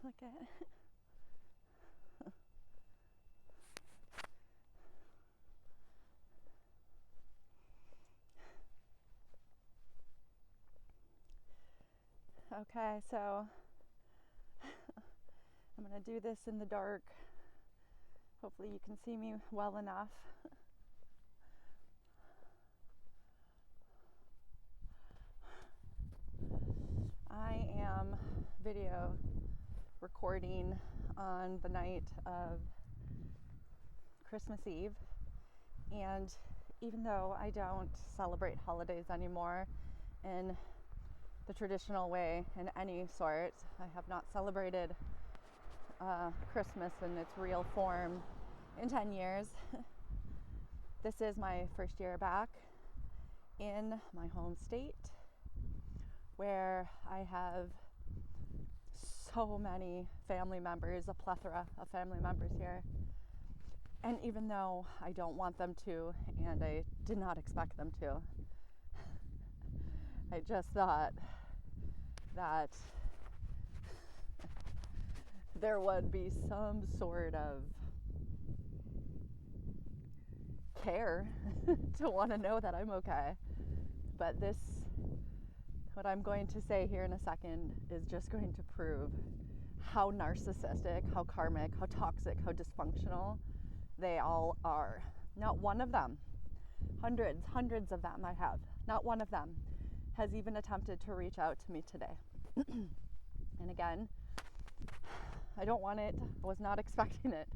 Look at Okay, so I'm going to do this in the dark. Hopefully you can see me well enough. I am video recording on the night of Christmas Eve, and even though I don't celebrate holidays anymore in the traditional way in any sort, I have not celebrated Christmas in its real form in 10 years. This is my first year back in my home state, where I have so many family members, a plethora of family members here. And even though I don't want them to, and I did not expect them to, I just thought that there would be some sort of care to want to know that I'm okay. But what I'm going to say here in a second is just going to prove how narcissistic, how karmic, how toxic, how dysfunctional they all are. Not one of them, hundreds of them I have, not one of them has even attempted to reach out to me today. And again, I don't want it. I was not expecting it.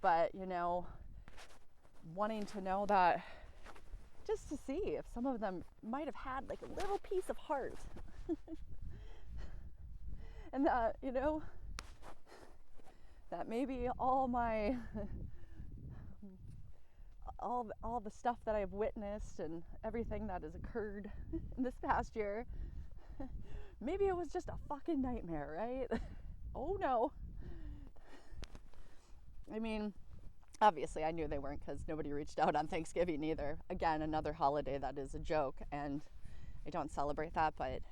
But, wanting to know that, just to see if some of them might have had like a little piece of heart. And that, that maybe all my all the stuff that I've witnessed and everything that has occurred in this past year, maybe it was just a fucking nightmare, right? Oh no. I mean, obviously I knew they weren't, because nobody reached out on Thanksgiving either. Again, another holiday that is a joke, and I don't celebrate that, but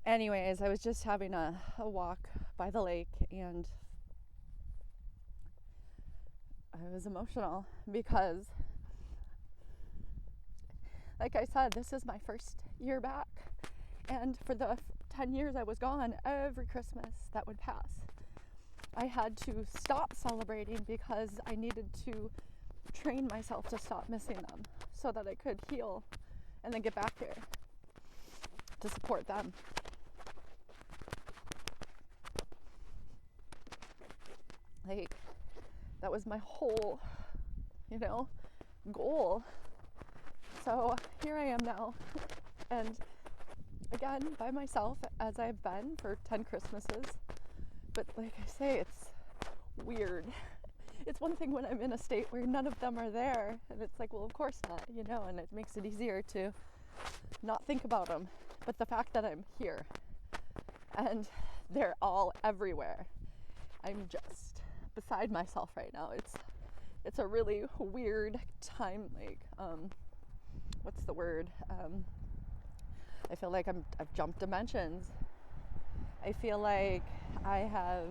anyways, I was just having a walk by the lake, and I was emotional because, like I said, this is my first year back, and for the 10 years I was gone, every Christmas that would pass, I had to stop celebrating because I needed to train myself to stop missing them so that I could heal and then get back here to support them. Like, that was my whole, goal. So here I am now, and again, by myself, as I've been for 10 Christmases. But like I say, it's weird. It's one thing when I'm in a state where none of them are there, and it's like, well, of course not, and it makes it easier to not think about them. But the fact that I'm here, and they're all everywhere, I'm just beside myself right now. It's a really weird time, like, what's the word? I feel like I've jumped dimensions. I feel like I have,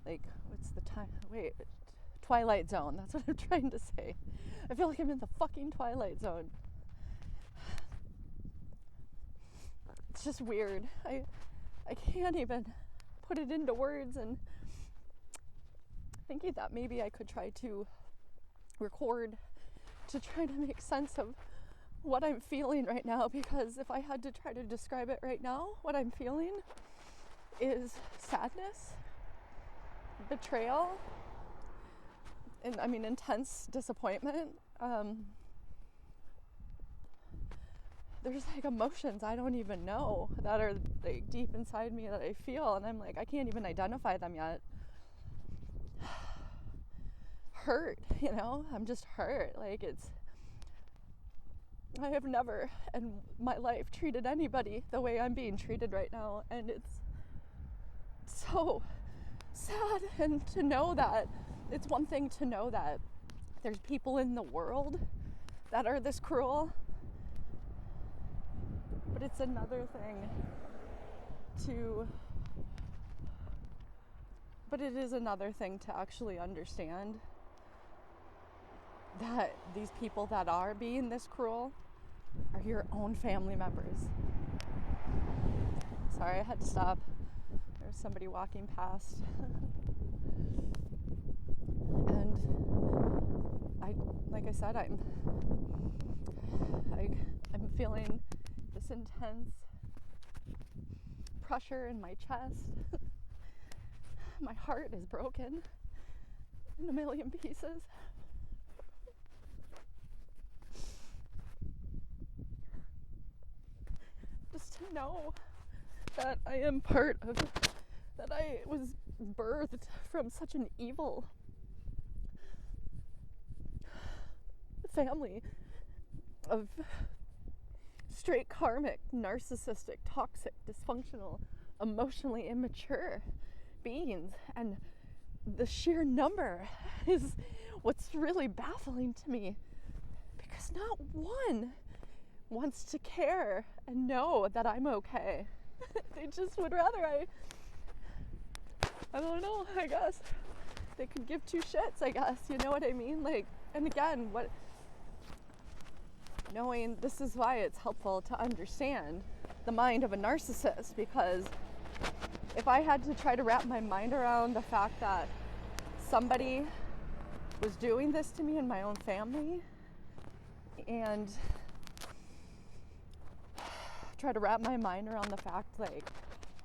what's the time? Wait, Twilight Zone. That's what I'm trying to say. I feel like I'm in the fucking Twilight Zone. It's just weird. I can't even put it into words, and thinking that maybe I could try to record to try to make sense of what I'm feeling right now, because if I had to try to describe it right now, what I'm feeling is sadness, betrayal, and intense disappointment. There's like emotions I don't even know that are like deep inside me that I feel, and I'm like, I can't even identify them yet. Hurt, I'm just hurt. Like, I have never in my life treated anybody the way I'm being treated right now, and it's so sad. And to know that, it's one thing to know that there's people in the world that are this cruel, But it's another thing it is another thing to actually understand that these people that are being this cruel are your own family members. Sorry, I had to stop. There was somebody walking past. And like I said, I'm feeling this intense pressure in my chest. My heart is broken in a million pieces. Just to know that I am part of, that I was birthed from such an evil family of straight karmic, narcissistic, toxic, dysfunctional, emotionally immature beings, and the sheer number is what's really baffling to me, because not one wants to care and know that I'm okay. They just would rather I don't know, I guess they could give two shits, I guess, you know what I mean? Like, and again, knowing this is why it's helpful to understand the mind of a narcissist, because if I had to try to wrap my mind around the fact that somebody was doing this to me in my own family, and try to wrap my mind around the fact, like,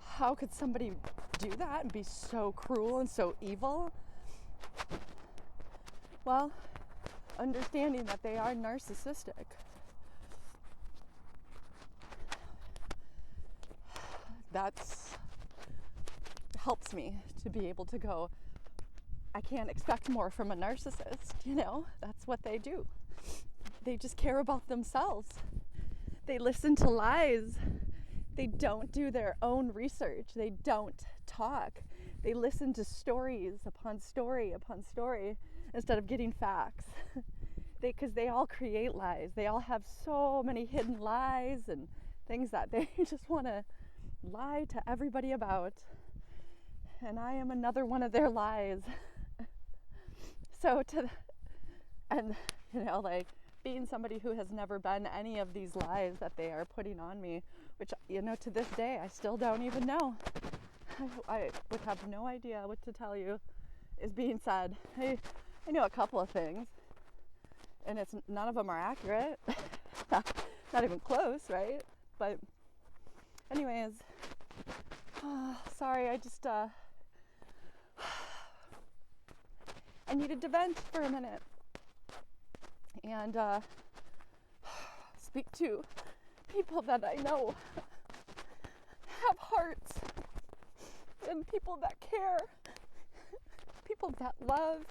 how could somebody do that and be so cruel and so evil? Well, understanding that they are narcissistic, that's helps me to be able to go, I can't expect more from a narcissist, you know? That's what they do. They just care about themselves. They listen to lies. They don't do their own research. They don't talk. They listen to stories upon story upon story instead of getting facts. Because they all create lies. They all have so many hidden lies and things that they just want to lie to everybody about. And I am another one of their lies. Like, being somebody who has never been any of these lies that they are putting on me, which, you know, to this day, I still don't even know. I would have no idea what to tell you is being said. I know a couple of things, and none of them are accurate. Not even close, right? But anyways, sorry, I just, I needed to vent for a minute and speak to people that I know have hearts, and people that care, people that love.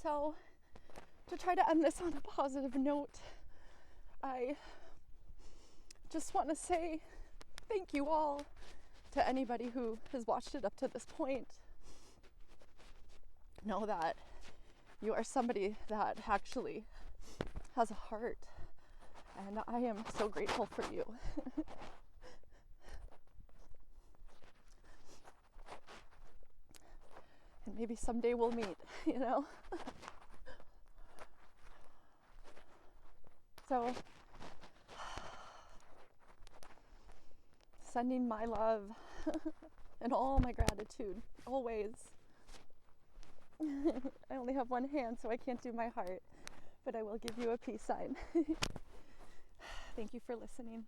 So, to try to end this on a positive note, I just want to say thank you all to anybody who has watched it up to this point. Know that you are somebody that actually has a heart, and I am so grateful for you. And maybe someday we'll meet, you know? So, sending my love and all my gratitude, always. I only have one hand, so I can't do my heart, but I will give you a peace sign. Thank you for listening.